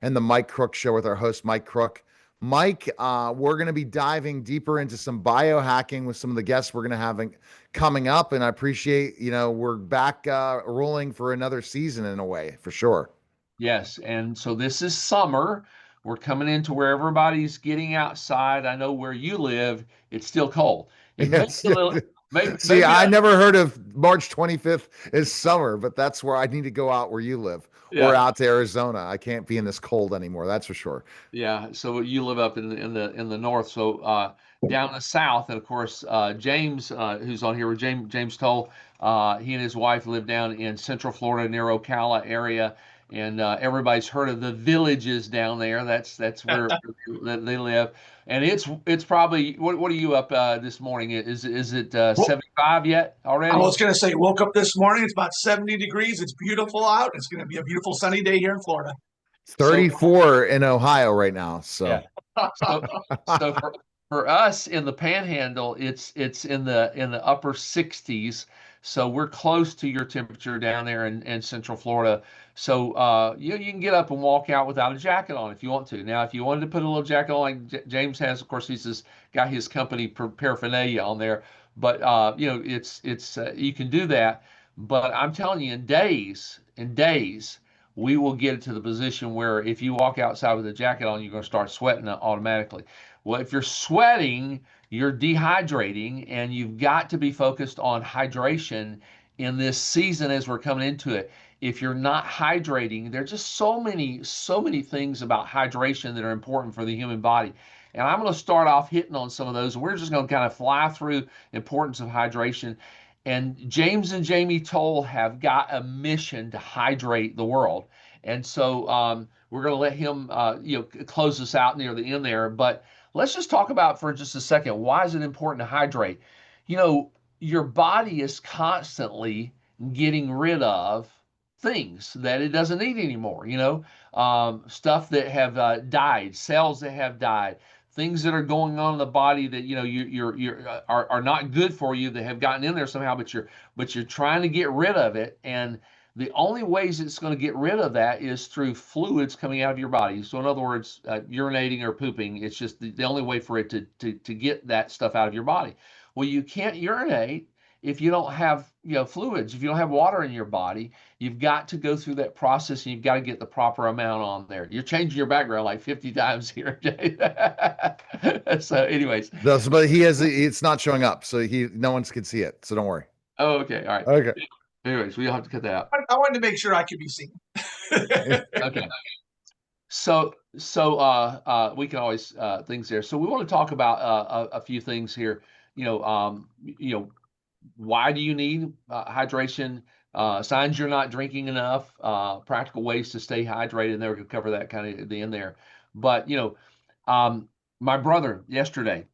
and the Mike Crook Show with our host, Mike Crook. Mike, we're going to be diving deeper into some biohacking with some of the guests we're going to have coming up. And I appreciate, we're back rolling for another season in a way, for sure. Yes, and so this is summer. We're coming into where everybody's getting outside. I know where you live, it's still cold. It may Yes. be a little, See, maybe I never heard of March 25th is summer, but that's where I need to go out where you live or yeah, out to Arizona. I can't be in this cold anymore. That's for sure. yeah. So you live up in the north. So down in the south, and of course James, who's on here with James Toale, he and his wife live down in Central Florida near Ocala area, and everybody's heard of the villages down there. That's where they live, and it's probably what are you up this morning? Is it Well, 75 yet I already? was going to say, woke up this morning. It's about 70 degrees. It's beautiful out. It's going to be a beautiful sunny day here in Florida. So 34 in Ohio right now. yeah. So So, so for us in the Panhandle, it's in the upper 60s. So we're close to your temperature down there in Central Florida. So you can get up and walk out without a jacket on if you want to. Now, if you wanted to put a little jacket on, like James has, of course, got his company paraphernalia on there. But it's you can do that. But I'm telling you, in days, we will get it to the position where if you walk outside with a jacket on, you're going to start sweating automatically. Well, if you're sweating, you're dehydrating, and you've got to be focused on hydration in this season as we're coming into it. If you're not hydrating, there's just so many things about hydration that are important for the human body. And I'm going to start off hitting on some of those. We're just going to kind of fly through importance of hydration. And James and Jamie Toale have got a mission to hydrate the world. And so we're going to let him, close us out near the end there. But let's just talk about for just a second, why is it important to hydrate? You know, your body is constantly getting rid of things that it doesn't need anymore. Stuff that have died, cells that have died, things that are going on in the body that are not good for you that have gotten in there somehow, but you're trying to get rid of it. And the only ways it's going to get rid of that is through fluids coming out of your body. So in other words, urinating or pooping. It's just the only way for it to get that stuff out of your body. Well, you can't urinate if you don't have fluids, if you don't have water in your body. You've got to go through that process, and you've got to get the proper amount on there. You're changing your background like 50 times here, Jay. So anyways. but it's not showing up, so no one can see it. So don't worry. Oh, okay. All right. Okay. Anyways, we'll have to cut that out. I wanted to make sure I could be seen. Okay. So we can always things there. So we want to talk about a few things here. Why do you need hydration? Signs you're not drinking enough. Practical ways to stay hydrated. And then we're going to cover that kind of at the end there. But my brother yesterday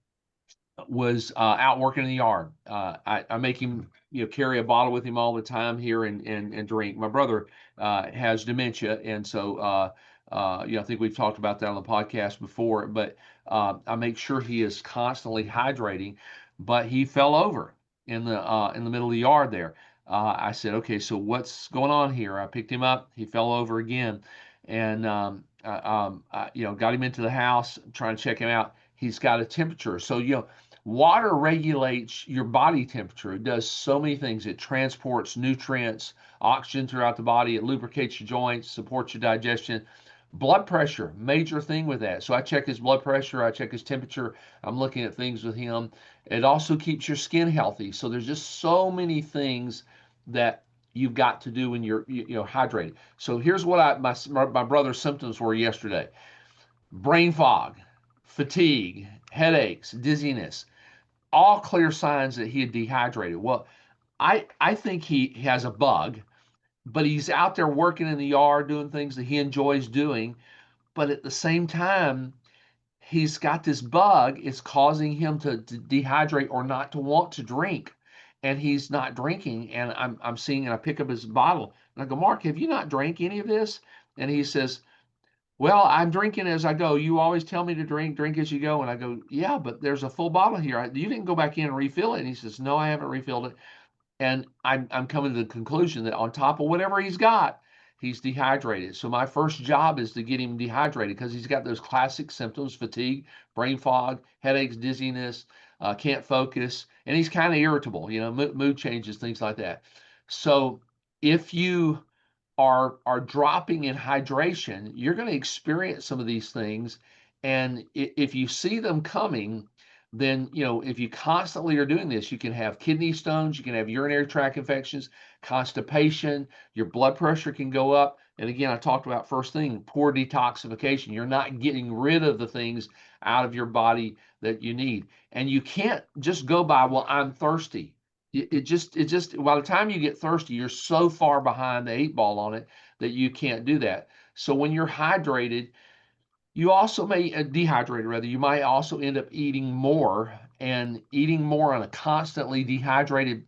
was out working in the yard. I make him carry a bottle with him all the time here and drink. My brother has dementia, and so I think we've talked about that on the podcast before. But I make sure he is constantly hydrating. But he fell over in the middle of the yard there. I said, okay, so what's going on here? I picked him up. He fell over again, and got him into the house, trying to check him out. He's got a temperature. So water regulates your body temperature. It does so many things. It transports nutrients, oxygen throughout the body. It lubricates your joints, supports your digestion. Blood pressure, major thing with that. So I check his blood pressure. I check his temperature. I'm looking at things with him. It also keeps your skin healthy. So there's just so many things that you've got to do when you're hydrated. So here's what my brother's symptoms were yesterday: brain fog, fatigue, headaches, dizziness, all clear signs that he had dehydrated. Well, I think he has a bug, but he's out there working in the yard doing things that he enjoys doing. But at the same time, he's got this bug. It's causing him to dehydrate or not to want to drink. And he's not drinking. And I'm seeing, and I pick up his bottle. And I go, Mark, have you not drank any of this? And he says, well, I'm drinking as I go. You always tell me to drink as you go. And I go, yeah, but there's a full bottle here. You didn't go back in and refill it. And he says, no, I haven't refilled it. And I'm coming to the conclusion that on top of whatever he's got, he's dehydrated. So my first job is to get him dehydrated because he's got those classic symptoms: fatigue, brain fog, headaches, dizziness, can't focus, and he's kind of irritable, mood changes, things like that. So if you are dropping in hydration, you're going to experience some of these things. And if you see them coming, then, if you constantly are doing this, you can have kidney stones, you can have urinary tract infections, constipation, your blood pressure can go up. And again, I talked about first thing, poor detoxification. You're not getting rid of the things out of your body that you need. And you can't just go by, well, I'm thirsty. It just by the time you get thirsty, you're so far behind the 8 ball on it that you can't do that. So when you're hydrated, you also may dehydrated rather, you might also end up eating more, and eating more on a constantly dehydrated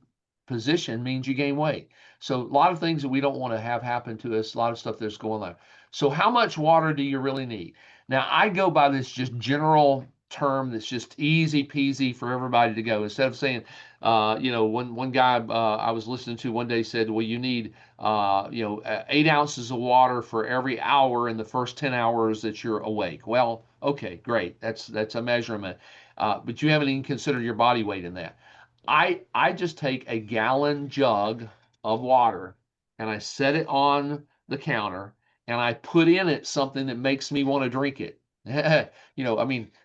position means you gain weight. So a lot of things that we don't want to have happen to us, a lot of stuff that's going on. So how much water do you really need? Now I go by this just general term that's just easy peasy for everybody to go. Instead of saying, one guy I was listening to one day said, well, you need 8 ounces of water for every hour in the first 10 hours that you're awake. Well, okay, great. That's a measurement. But you haven't even considered your body weight in that. I just take a gallon jug of water and I set it on the counter and I put in it something that makes me want to drink it.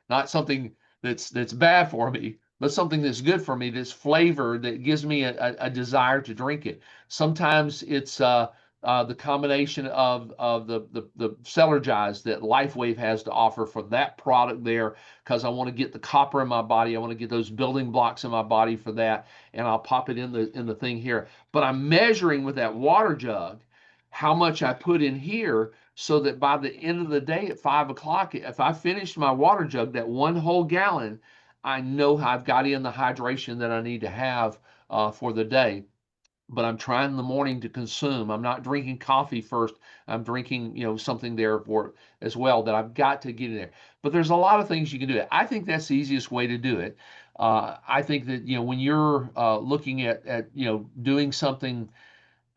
Not something that's bad for me, but something that's good for me, that's flavored, that gives me a desire to drink it. Sometimes it's the combination of the Celergize that LifeWave has to offer for that product there, because I want to get the copper in my body. I want to get those building blocks in my body for that, and I'll pop it in the thing here. But I'm measuring with that water jug how much I put in here, so that by the end of the day at 5 o'clock, if I finished my water jug, that one whole gallon, I know I've got in the hydration that I need to have for the day. But I'm trying in the morning to consume. I'm not drinking coffee first. I'm drinking, something there for as well that I've got to get in there. But there's a lot of things you can do. I think that's the easiest way to do it. I think that, when you're looking at doing something,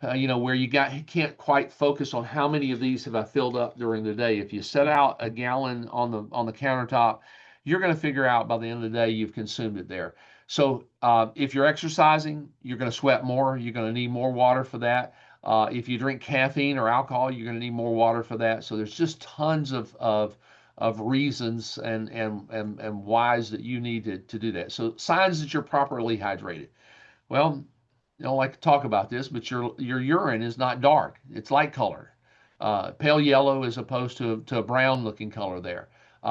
where you can't quite focus on how many of these have I filled up during the day. If you set out a gallon on the countertop, you're going to figure out by the end of the day you've consumed it there. So if you're exercising, you're going to sweat more. You're going to need more water for that. If you drink caffeine or alcohol, you're going to need more water for that. So there's just tons of reasons and whys that you need to do that. So signs that you're properly hydrated. Well, you don't like to talk about this, but your urine is not dark. It's light colored, pale yellow as opposed to a brown looking color there.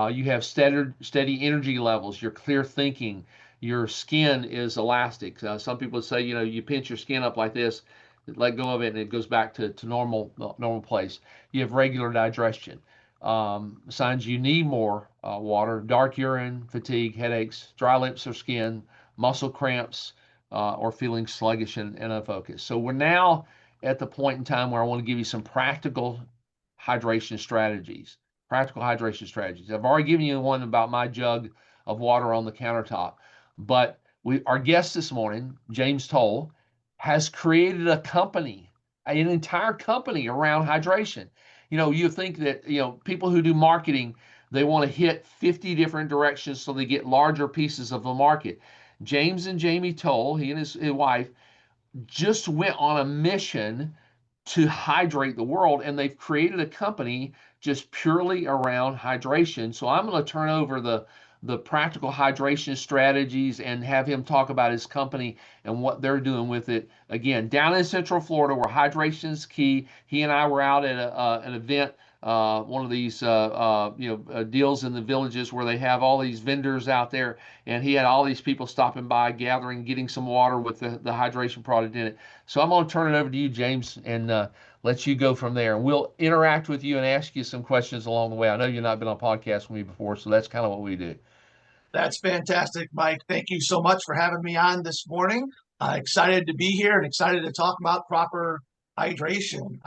You have steady energy levels. You're clear thinking. Your skin is elastic. Some people say, you pinch your skin up like this, let go of it, and it goes back to normal place. You have regular digestion. Signs you need more water: dark urine, fatigue, headaches, dry lips or skin, muscle cramps, or feeling sluggish and unfocused. So we're now at the point in time where I want to give you some practical hydration strategies. Practical hydration strategies. I've already given you one about my jug of water on the countertop, but our guest this morning, James Toale, has created a company, an entire company around hydration. You think that, people who do marketing, they want to hit 50 different directions so they get larger pieces of the market. James and Jamie Toale, he and his wife, just went on a mission to hydrate the world, and they've created a company just purely around hydration. So I'm going to turn over the practical hydration strategies and have him talk about his company and what they're doing with it. Again, down in Central Florida, where hydration is key. He and I were out at an event, one of these deals in the villages where they have all these vendors out there, and he had all these people stopping by, gathering, getting some water with the hydration product in it. So I'm going to turn it over to you, James, and let you go from there. And we'll interact with you and ask you some questions along the way. I know you've not been on a podcast with me before, so that's kind of what we do. That's fantastic, Mike. Thank you so much for having me on this morning. Excited to be here and excited to talk about proper hydration.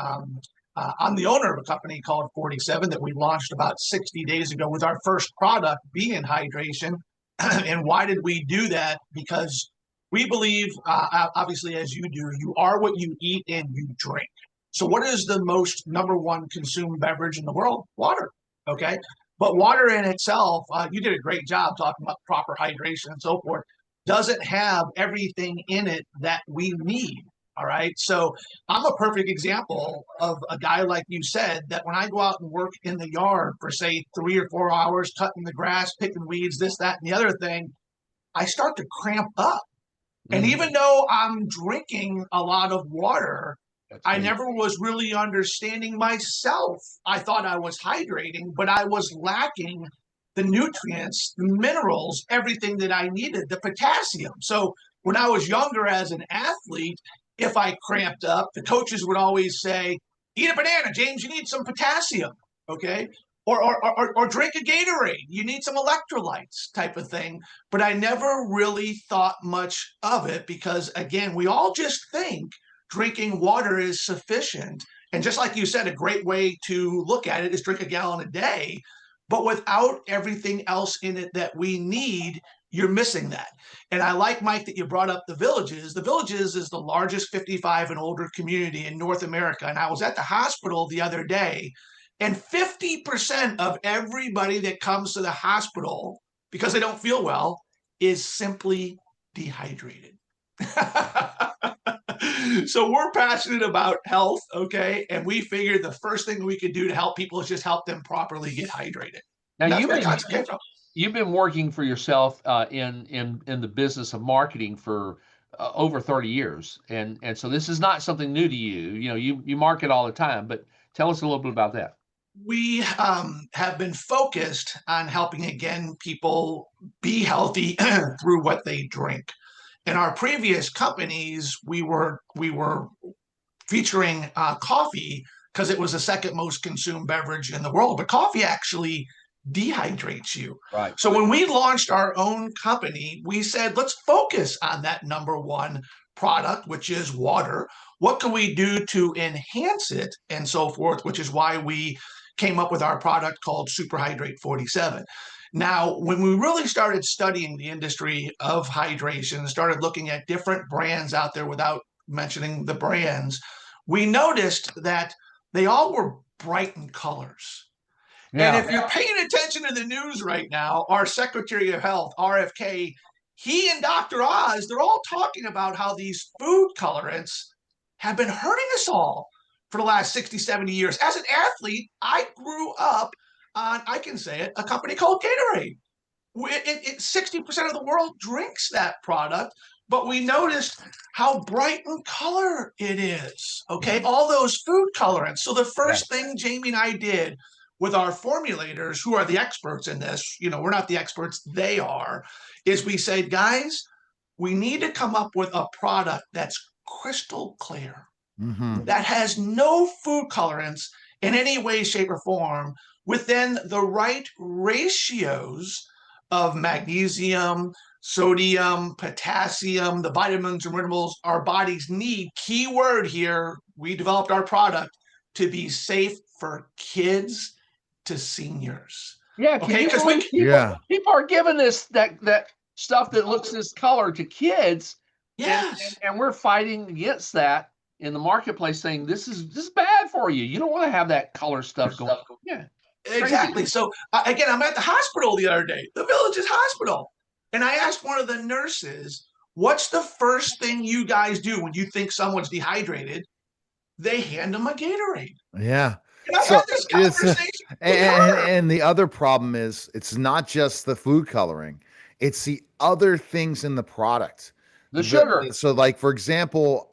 I'm the owner of a company called 47 that we launched about 60 days ago, with our first product being hydration. And why did we do that? Because we believe, obviously, as you do, you are what you eat and you drink. So what is the most number one consumed beverage in the world? Water. Okay. But water in itself, you did a great job talking about proper hydration and so forth, doesn't have everything in it that we need. All right. So I'm a perfect example of a guy, like you said, that when I go out and work in the yard for, say, 3 or 4 hours, cutting the grass, picking weeds, this, that, and the other thing, I start to cramp up. And even though I'm drinking a lot of water, I never was really understanding myself. I thought I was hydrating, but I was lacking the nutrients, the minerals, everything that I needed, the potassium. So when I was younger as an athlete, if I cramped up, the coaches would always say, eat a banana, James, you need some potassium. Okay. Or drink a Gatorade. You need some electrolytes type of thing. But I never really thought much of it because, again, we all just think drinking water is sufficient. And just like you said, a great way to look at it is drink a gallon a day. But without everything else in it that we need, you're missing that. And I like, Mike, that you brought up the Villages. The Villages is the largest 55 and older community in North America. And I was at the hospital the other day, and 50% of everybody that comes to the hospital because they don't feel well is simply dehydrated. So we're passionate about health, okay? And we figured the first thing we could do to help people is just help them properly get hydrated. Now you've been working for yourself in the business of marketing for over 30 years, and so this is not something new to you. You know, you market all the time, but tell us a little bit about that. We have been focused on helping, again, people be healthy through what they drink. In our previous companies, we were featuring coffee because it was the second most consumed beverage in the world. But coffee actually dehydrates you. Right. So when we launched our own company, we said, let's focus on that number one product, which is water. What can we do to enhance it and so forth, which is why we came up with our product called Super Hydrate 47. Now, when we really started studying the industry of hydration, started looking at different brands out there without mentioning the brands, we noticed that they all were bright in colors. Yeah. And if you're paying attention to the news right now, our Secretary of Health, RFK, he and Dr. Oz, they're all talking about how these food colorants have been hurting us all for the last 60, 70 years. As an athlete, I grew up on, I can say it, a company called Gatorade. 60% of the world drinks that product, but we noticed how bright in color it is, okay? All those food colorants. So the first thing Jamie and I did with our formulators, who are the experts in this, you know, we're not the experts, they are, is we said, guys, we need to come up with a product that's crystal clear, that has no food colorants in any way, shape, or form, within the right ratios of magnesium, sodium, potassium, the vitamins and minerals our bodies need. Key word here, we developed our product to be safe for kids to seniors. Yeah, okay, because people are giving this that stuff that looks this color to kids. Yes, and we're fighting against that in the marketplace, saying this is bad for you. You don't want to have that color stuff going. Yeah, exactly. So again, I'm at the hospital the other day, the Villages Hospital, and I asked one of the nurses, "What's the first thing you guys do when you think someone's dehydrated?" They hand them a Gatorade. Yeah. And I had this conversation and the other problem is it's not just the food coloring, it's the other things in the product. The sugar. So like, for example,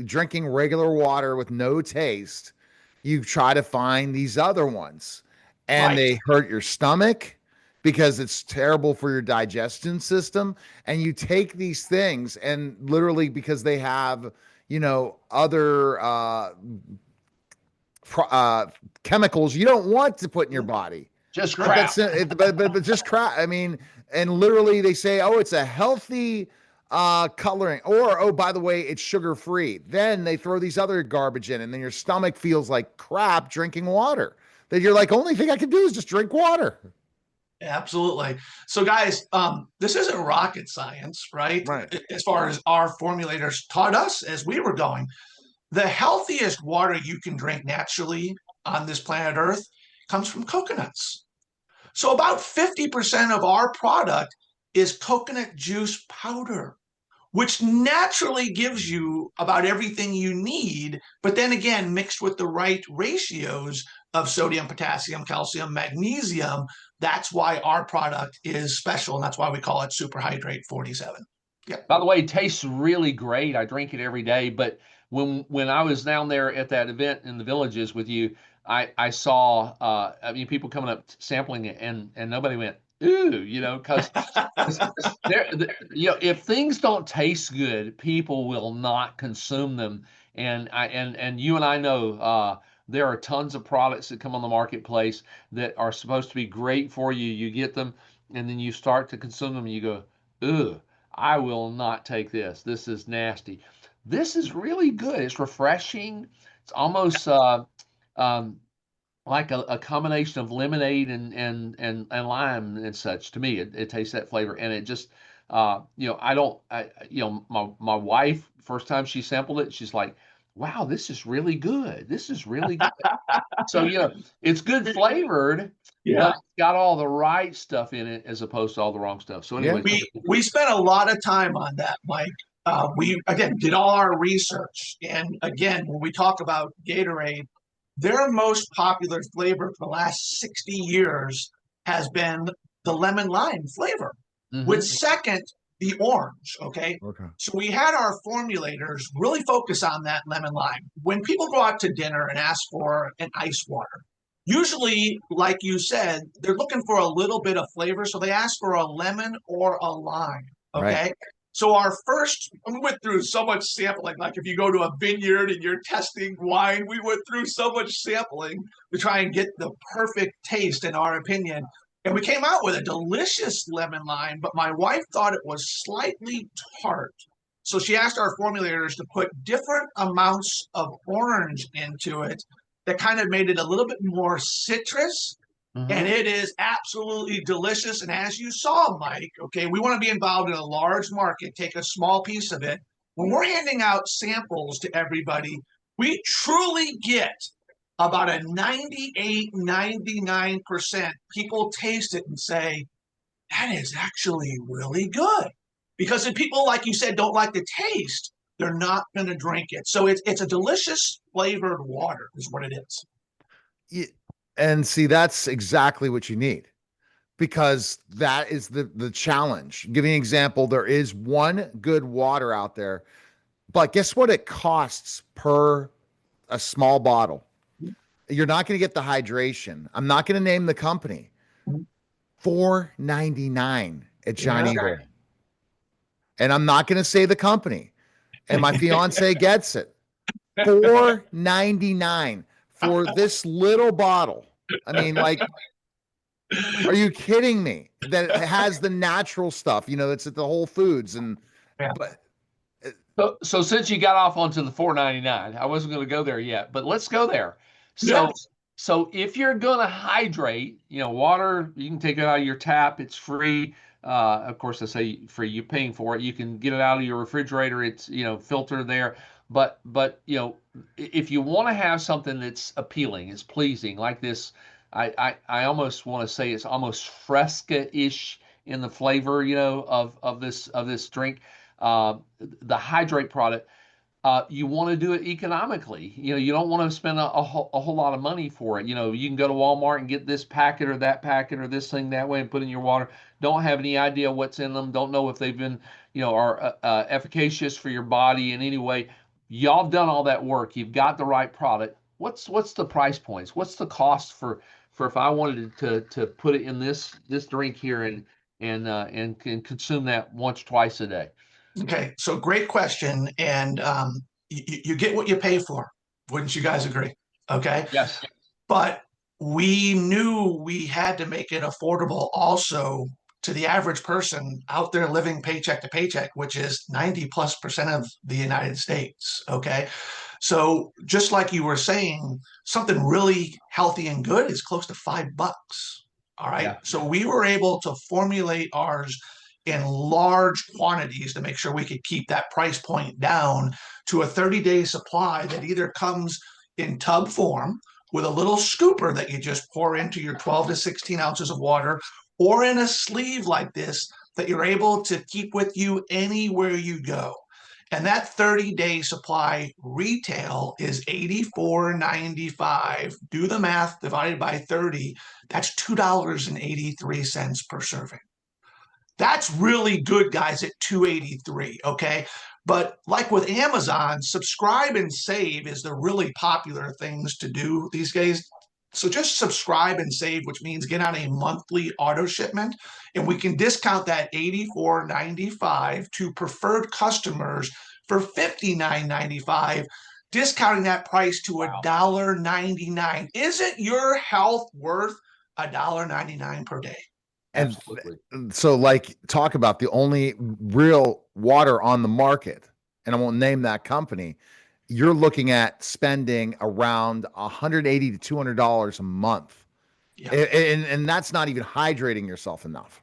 drinking regular water with no taste, you try to find these other ones and they hurt your stomach because it's terrible for your digestion system. And you take these things and literally because they have, you know, other chemicals you don't want to put in your body. Just crap. But just crap. I mean, and literally they say, oh, it's a healthy coloring, or oh, by the way, it's sugar free. Then they throw these other garbage in, and then your stomach feels like crap drinking water. That you're like, only thing I can do is just drink water. Absolutely. So guys, this isn't rocket science, right? As far as our formulators taught us as we were going. The healthiest water you can drink naturally on this planet Earth comes from coconuts. So about 50% of our product is coconut juice powder, which naturally gives you about everything you need, but then again, mixed with the right ratios of sodium, potassium, calcium, magnesium. That's why our product is special, and that's why we call it Super Hydrate 47. Yeah. By the way, it tastes really great. I drink it every day. But when I was down there at that event in the Villages with you, I saw I mean people coming up sampling it, and nobody went ooh, you know, because you know, if things don't taste good, people will not consume them. And you and I know there are tons of products that come on the marketplace that are supposed to be great for you. You get them, and then you start to consume them, and you go, ooh, I will not take this. This is nasty. This is really good. It's refreshing. It's almost um, like a combination of lemonade and lime and such. To me, it tastes that flavor, and it just you know, you know, my wife, first time she sampled it, she's like, wow, this is really good. This is really good. So you know, it's good flavored, Yeah. but it's got all the right stuff in it as opposed to all the wrong stuff. So anyway, We spent a lot of time on that, Mike. We again did all our research, and again, when we talk about Gatorade, their most popular flavor for the last 60 years has been the lemon lime flavor, with second the orange. Okay. So we had our formulators really focus on that lemon lime. When people go out to dinner and ask for an ice water, usually, like you said, they're looking for a little bit of flavor, so they ask for a lemon or a lime. Okay. Right. So our first, we went through so much sampling. Like if you go to a vineyard and you're testing wine, we went through so much sampling to try and get the perfect taste, in our opinion. And we came out with a delicious lemon lime, but my wife thought it was slightly tart. So she asked our formulators to put different amounts of orange into it that kind of made it a little bit more citrus. And it is absolutely delicious. And as you saw, Mike, okay, we want to be involved in a large market, take a small piece of it. When we're handing out samples to everybody, we truly get about a 98, 99% people taste it and say, that is actually really good. Because if people, like you said, don't like the taste, they're not going to drink it. So it's a delicious flavored water is what it is. Yeah, and see, that's exactly what you need, because that is the challenge. Give you an example. There is one good water out there, but guess what it costs per a small bottle? You're not going to get the hydration. I'm not going to name the company. $4.99 at Giant Eagle. And I'm not going to say the company. And my fiance gets it. $4.99 for this little bottle. I mean, like, are you kidding me? That it has the natural stuff, you know, that's at the Whole Foods. And but so since you got off onto the $4.99, I wasn't going to go there yet, but let's go there. So so if you're going to hydrate, you know, water, you can take it out of your tap. It's free. Of course, I say free. You're paying for it. You can get it out of your refrigerator. It's, you know, filtered there. But you know, if you want to have something that's appealing, it's pleasing, like this, I almost want to say it's almost Fresca-ish in the flavor, you know, of this drink. The hydrate product. You want to do it economically. You know, you don't want to spend a whole lot of money for it. You know, you can go to Walmart and get this packet or that packet or this thing that way and put in your water. Don't have any idea what's in them. Don't know if they've been, you know, are efficacious for your body in any way. Y'all have done all that work. You've got the right product. What's the price points? What's the cost for if I wanted to put it in this drink here and consume that once, twice a day? Okay, so great question, and you get what you pay for. Wouldn't you guys agree? Okay. Yes. But we knew we had to make it affordable also to the average person out there living paycheck to paycheck, which is 90+% of the United States. Okay. So just like you were saying, something really healthy and good is close to $5. All right. Yeah. So we were able to formulate ours in large quantities to make sure we could keep that price point down. to a 30-day supply that either comes in tub form with a little scooper that you just pour into your 12 to 16 ounces of water, or in a sleeve like this that you're able to keep with you anywhere you go. And that 30-day supply retail is $84.95. Do the math, divided by 30, that's $2.83 per serving. That's really good, guys, at $2.83, okay? But like with Amazon, subscribe and save is the really popular things to do these days. So just subscribe and save, which means get on a monthly auto shipment, and we can discount that $84.95 to preferred customers for $59.95, discounting that price to $1.99. Isn't your health worth $1.99 per day? And Absolutely. so, like, talk about the only real water on the market, and I won't name that company. You're looking at spending around $180 to $200 a month. Yeah. And that's not even hydrating yourself enough.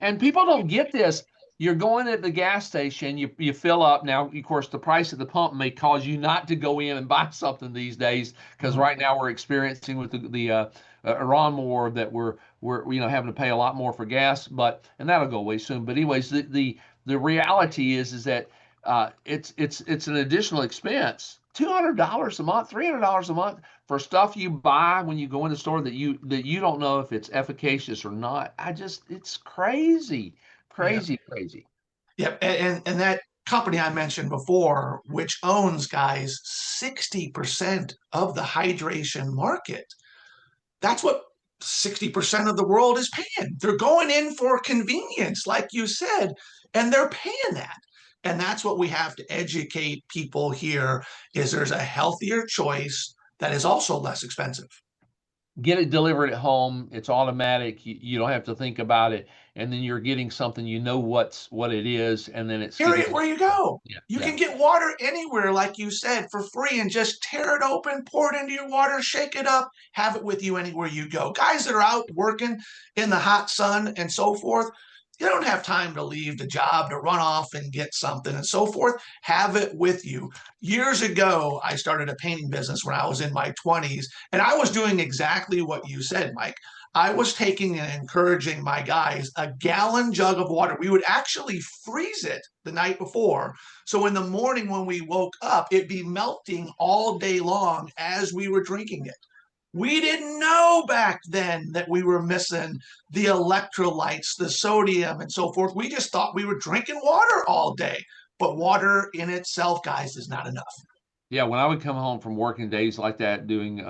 And people don't get this. You're going at the gas station, you fill up. Now, of course, the price at the pump may cause you not to go in and buy something these days, because right now we're experiencing with the Iran war that we're having to pay a lot more for gas, and that'll go away soon. But anyways, the reality is that it's an additional expense. $200 a month, $300 a month for stuff you buy when you go in the store that you don't know if it's efficacious or not. It's crazy. Crazy. Yep. And that company I mentioned before, which owns, guys, 60% of the hydration market, that's what 60% of the world is paying. They're going in for convenience, like you said, and they're paying that. And that's what we have to educate people here, is there's a healthier choice that is also less expensive. Get it delivered at home. It's automatic. You don't have to think about it. And then you're getting something, what it is, and then it's Period, where you go. Yeah, you can get water anywhere, like you said, for free, and just tear it open, pour it into your water, shake it up, have it with you anywhere you go. Guys that are out working in the hot sun and so forth, you don't have time to leave the job to run off and get something and so forth. Have it with you. Years ago, I started a painting business when I was in my 20s, and I was doing exactly what you said, Mike. I was taking and encouraging my guys a gallon jug of water. We would actually freeze it the night before. So in the morning when we woke up, it'd be melting all day long as we were drinking it. We didn't know back then that we were missing the electrolytes, the sodium, and so forth. We just thought we were drinking water all day. But water in itself, guys, is not enough. Yeah, when I would come home from working days like that, doing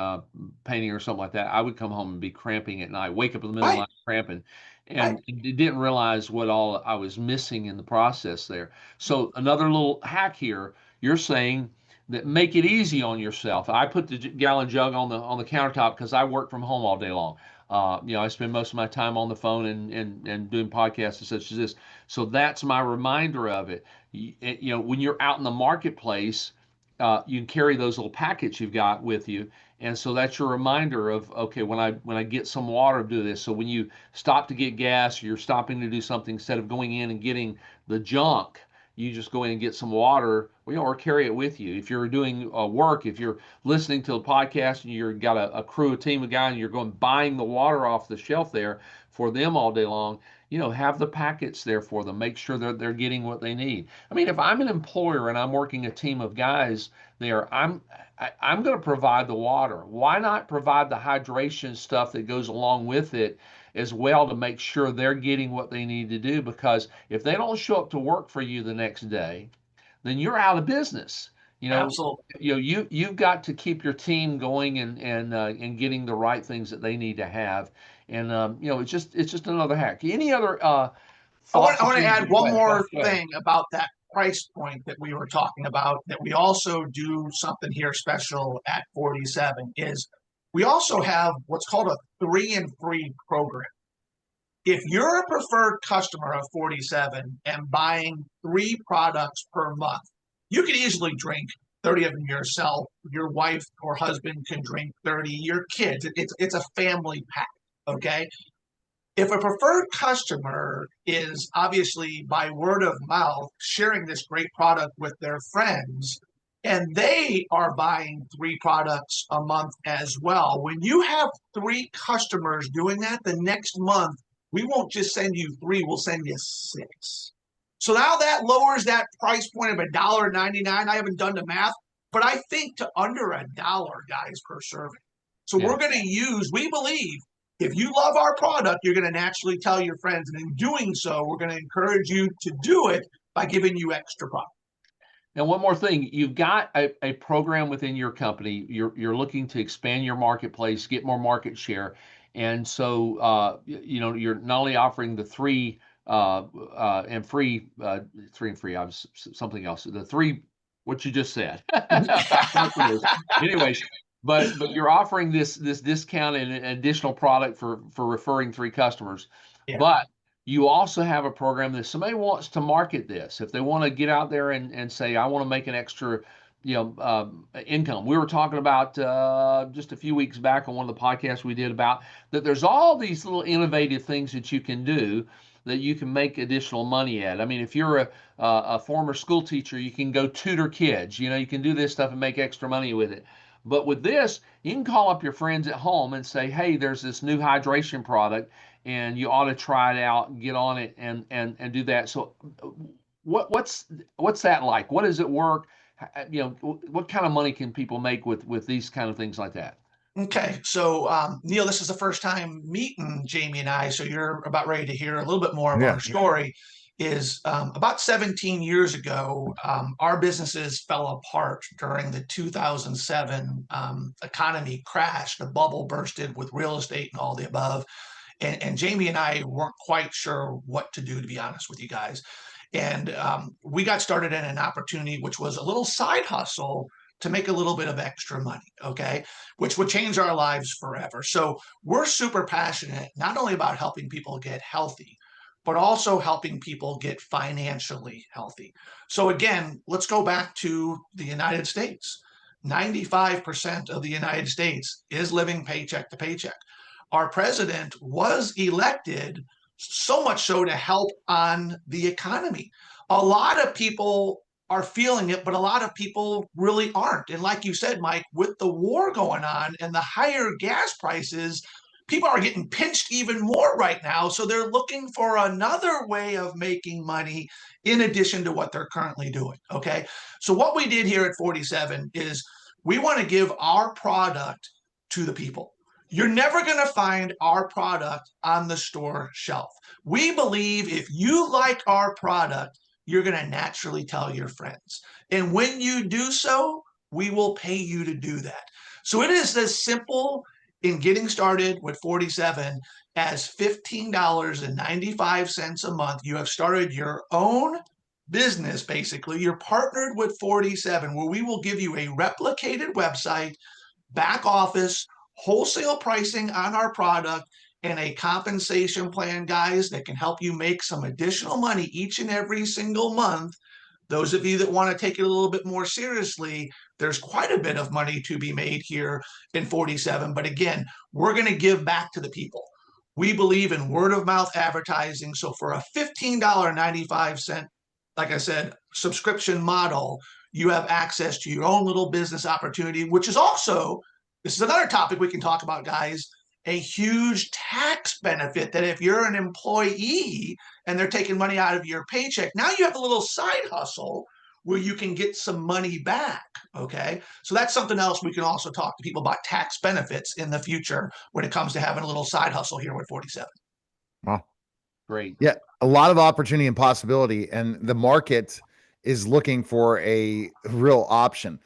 painting or something like that, I would come home and be cramping at night, wake up in the middle of the night cramping, and didn't realize what all I was missing in the process there. So another little hack here, you're saying that make it easy on yourself. I put the gallon jug on the countertop because I work from home all day long. I spend most of my time on the phone and doing podcasts and such as this. So that's my reminder of it. When you're out in the marketplace, you can carry those little packets you've got with you, and so that's your reminder of, okay, when I get some water, do this. So when you stop to get gas, or you're stopping to do something, instead of going in and getting the junk, you just go in and get some water, or carry it with you. If you're doing work, if you're listening to a podcast and you've got a crew, a team of guys, and you're going buying the water off the shelf there for them all day long, have the packets there for them. Make sure that they're getting what they need. I mean, if I'm an employer and I'm working a team of guys there, I'm going to provide the water. Why not provide the hydration stuff that goes along with it as well, to make sure they're getting what they need to do? Because if they don't show up to work for you the next day, then you're out of business. Absolutely. You've got to keep your team going and getting the right things that they need to have. And it's just another hack. Any other thoughts? I want to add one more thing about that price point that we were talking about, that we also do something here special at 47, is we also have what's called a 3 and 3 program. If you're a preferred customer of 47 and buying 3 products per month, you can easily drink 30 of them yourself. Your wife or husband can drink 30, your kids. It's a family pack, okay? If a preferred customer is obviously by word of mouth sharing this great product with their friends, and they are buying 3 products a month as well. When you have 3 customers doing that, the next month, we won't just send you 3, we'll send you 6. So now that lowers that price point of $1.99. I haven't done the math, but I think to under $1, guys, per serving. So we're going to use, we believe, if you love our product, you're going to naturally tell your friends. And in doing so, we're going to encourage you to do it by giving you extra product. Now, one more thing, you've got a program within your company. You're looking to expand your marketplace, get more market share. And so, you're not only offering the 3 and free, 3 and free, I was something else. The 3, what you just said. Anyways, but you're offering this discount and an additional product for referring 3 customers. Yeah. But you also have a program that somebody wants to market this. If they want to get out there and say, I want to make an extra, income. We were talking about just a few weeks back on one of the podcasts we did about that there's all these little innovative things that you can do that you can make additional money at. I mean, if you're a former school teacher, you can go tutor kids. You can do this stuff and make extra money with it. But with this, you can call up your friends at home and say, hey, there's this new hydration product, and you ought to try it out and get on it and do that. So what's that like? What does it work? What kind of money can people make with these kind of things like that? Okay, so Neil, this is the first time meeting Jamie and I, so you're about ready to hear a little bit more of our story. Is about 17 years ago, our businesses fell apart during the 2007 economy crash. The bubble bursted with real estate and all the above. And Jamie and I weren't quite sure what to do, to be honest with you guys. And we got started in an opportunity, which was a little side hustle to make a little bit of extra money, okay, which would change our lives forever. So we're super passionate, not only about helping people get healthy, but also helping people get financially healthy. So again, let's go back to the United States. 95% of the United States is living paycheck to paycheck. Our president was elected so much so to help on the economy. A lot of people are feeling it, but a lot of people really aren't. And like you said, Mike, with the war going on and the higher gas prices, people are getting pinched even more right now. So they're looking for another way of making money in addition to what they're currently doing. Okay. So what we did here at 47 is we want to give our product to the people. You're never going to find our product on the store shelf. We believe if you like our product, you're going to naturally tell your friends. And when you do so, we will pay you to do that. So it is as simple in getting started with 47 as $15.95 a month. You have started your own business, basically. You're partnered with 47, where we will give you a replicated website, back office, wholesale pricing on our product, and a compensation plan, guys, that can help you make some additional money each and every single month. Those of you that want to take it a little bit more seriously, there's quite a bit of money to be made here in 47. But again, we're going to give back to the people. We believe in word of mouth advertising. So for a $15.95, like I said, subscription model, you have access to your own little business opportunity, which is also, this is another topic we can talk about, guys, a huge tax benefit that if you're an employee and they're taking money out of your paycheck, now you have a little side hustle where you can get some money back, okay? So that's something else we can also talk to people about, tax benefits in the future when it comes to having a little side hustle here with 47. Wow. Great. Yeah, a lot of opportunity and possibility, and the market is looking for a real option.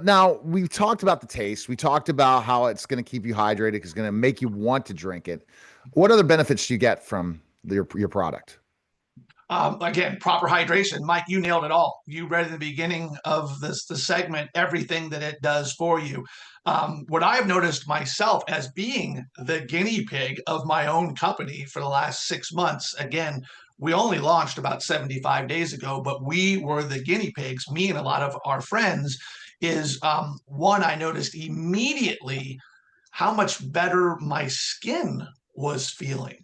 Now, we've talked about the taste. We talked about how it's going to keep you hydrated, because it's going to make you want to drink it. What other benefits do you get from your product? Again, proper hydration. Mike, you nailed it all. You read in the beginning of the segment everything that it does for you. What I've noticed myself as being the guinea pig of my own company for the last 6 months, again, we only launched about 75 days ago, but we were the guinea pigs, me and a lot of our friends, is one, I noticed immediately how much better my skin was feeling.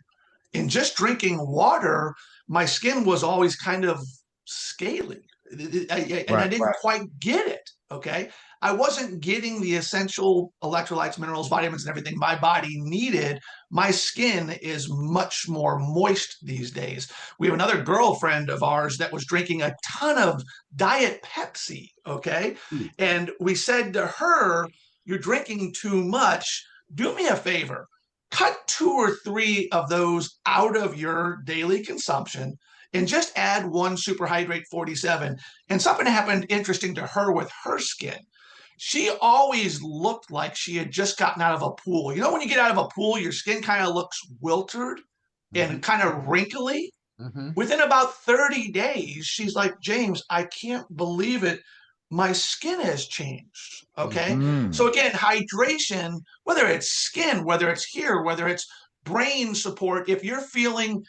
In just drinking water, my skin was always kind of scaly. I didn't quite get it. Okay. I wasn't getting the essential electrolytes, minerals, vitamins, and everything my body needed. My skin is much more moist these days. We have another girlfriend of ours that was drinking a ton of Diet Pepsi. Okay. And we said to her, "You're drinking too much. Do me a favor. Cut 2 or 3 of those out of your daily consumption and just add 1 Superhydrate 47." And something happened interesting to her with her skin. She always looked like she had just gotten out of a pool. You know, when you get out of a pool, your skin kind of looks wilted and kind of wrinkly. Within about 30 days, she's like, "James, I can't believe it. My skin has changed." Okay. So again, hydration, whether it's skin, whether it's here, whether it's brain support, if you're feeling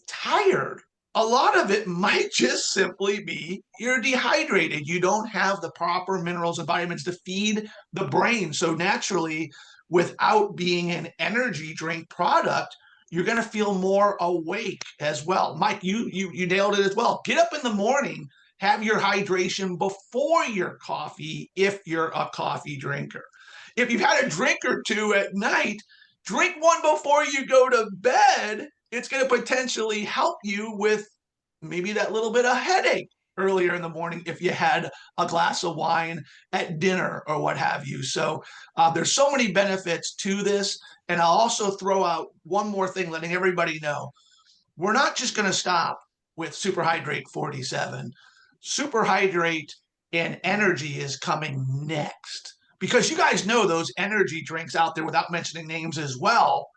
tired, a lot of it might just simply be you're dehydrated. You don't have the proper minerals and vitamins to feed the brain. So naturally, without being an energy drink product, you're going to feel more awake as well. Mike, you nailed it as well. Get up in the morning, have your hydration before your coffee if you're a coffee drinker. If you've had a drink or two at night, drink one before you go to bed. It's going to potentially help you with maybe that little bit of headache earlier in the morning if you had a glass of wine at dinner or what have you. So there's so many benefits to this. And I'll also throw out one more thing, letting everybody know, we're not just going to stop with Superhydrate 47. Superhydrate and energy is coming next, because you guys know those energy drinks out there, without mentioning names as well,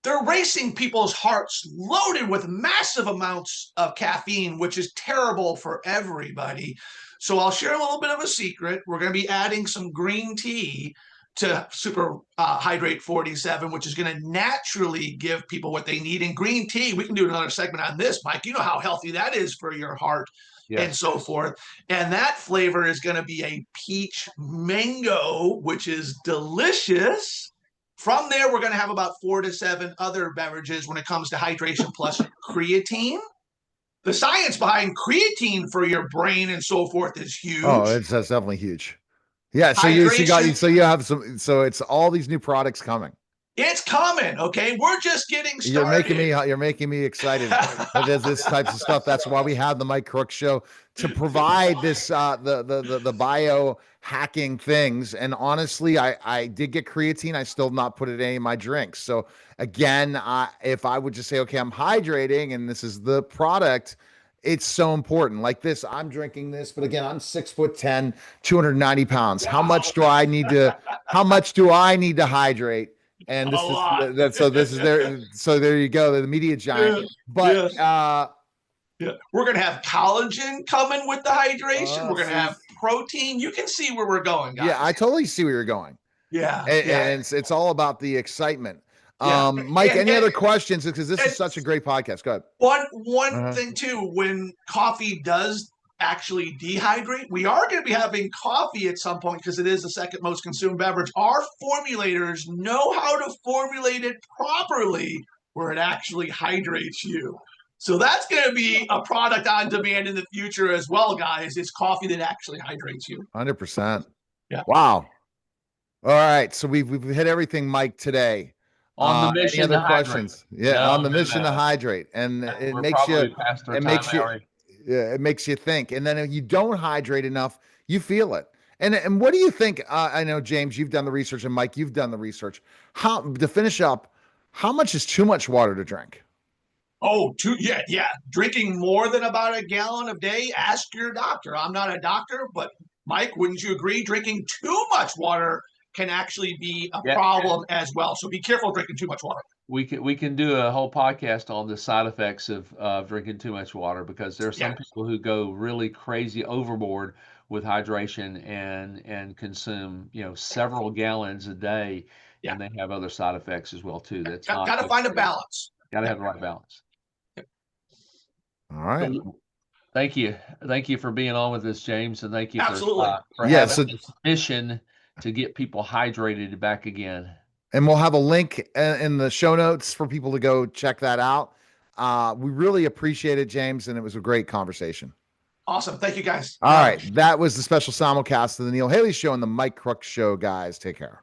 they're racing people's hearts, loaded with massive amounts of caffeine, which is terrible for everybody. So I'll share a little bit of a secret. We're going to be adding some green tea to Superhydrate 47, which is going to naturally give people what they need. And green tea, we can do another segment on this, Mike. You know how healthy that is for your heart and so forth. And that flavor is going to be a peach mango, which is delicious. From there, we're going to have about 4 to 7 other beverages when it comes to hydration plus creatine. The science behind creatine for your brain and so forth is huge. Oh, that's definitely huge. Yeah. So you have some. So it's all these new products coming. It's coming. Okay, we're just getting started. You're making me excited. There's this types of stuff. That's why we have the Mike Crook Show, to provide this the bio hacking things. And honestly, I did get creatine. I still have not put it in any of my drinks. So again, if I would just say, okay, I'm hydrating and this is the product, it's so important. Like this, I'm drinking this, but again, I'm 6'10", 290 pounds. How much do I need to hydrate? And this is there. So there you go. The media giant. But we're gonna have collagen coming with the hydration. We're gonna have protein. You can see where we're going, guys. Yeah, I totally see where you're going. Yeah, and it's all about the excitement. Mike, any other questions? Because this is such a great podcast. Go ahead. One thing too, when coffee does actually dehydrate, we are going to be having coffee at some point because it is the second most consumed beverage. Our formulators know how to formulate it properly where it actually hydrates you. So that's going to be a product on demand in the future as well, guys. It's coffee that actually hydrates you. 100%. Yeah. Wow. All right. So we've hit everything, Mike, today. On the mission. Any other questions? Yeah, on the mission to hydrate, and it makes you think. And then if you don't hydrate enough, you feel it. And what do you think? I know, James, you've done the research, and Mike, you've done the research. To finish up, how much is too much water to drink? Drinking more than about a gallon a day, ask your doctor. I'm not a doctor, but Mike, wouldn't you agree? Drinking too much water can actually be a problem as well. So be careful drinking too much water. We can do a whole podcast on the side effects of drinking too much water, because there are some people who go really crazy overboard with hydration and consume several gallons a day, and they have other side effects as well too. That's got to find a balance. Got to have the right balance. All right. So, thank you for being on with us, James, and thank you for having this mission to get people hydrated back again. And we'll have a link in the show notes for people to go check that out. We really appreciate it, James, and it was a great conversation. Awesome. Thank you, guys. All right. That was the special simulcast of the Neil Haley Show and the Mike Crook Show, guys. Take care.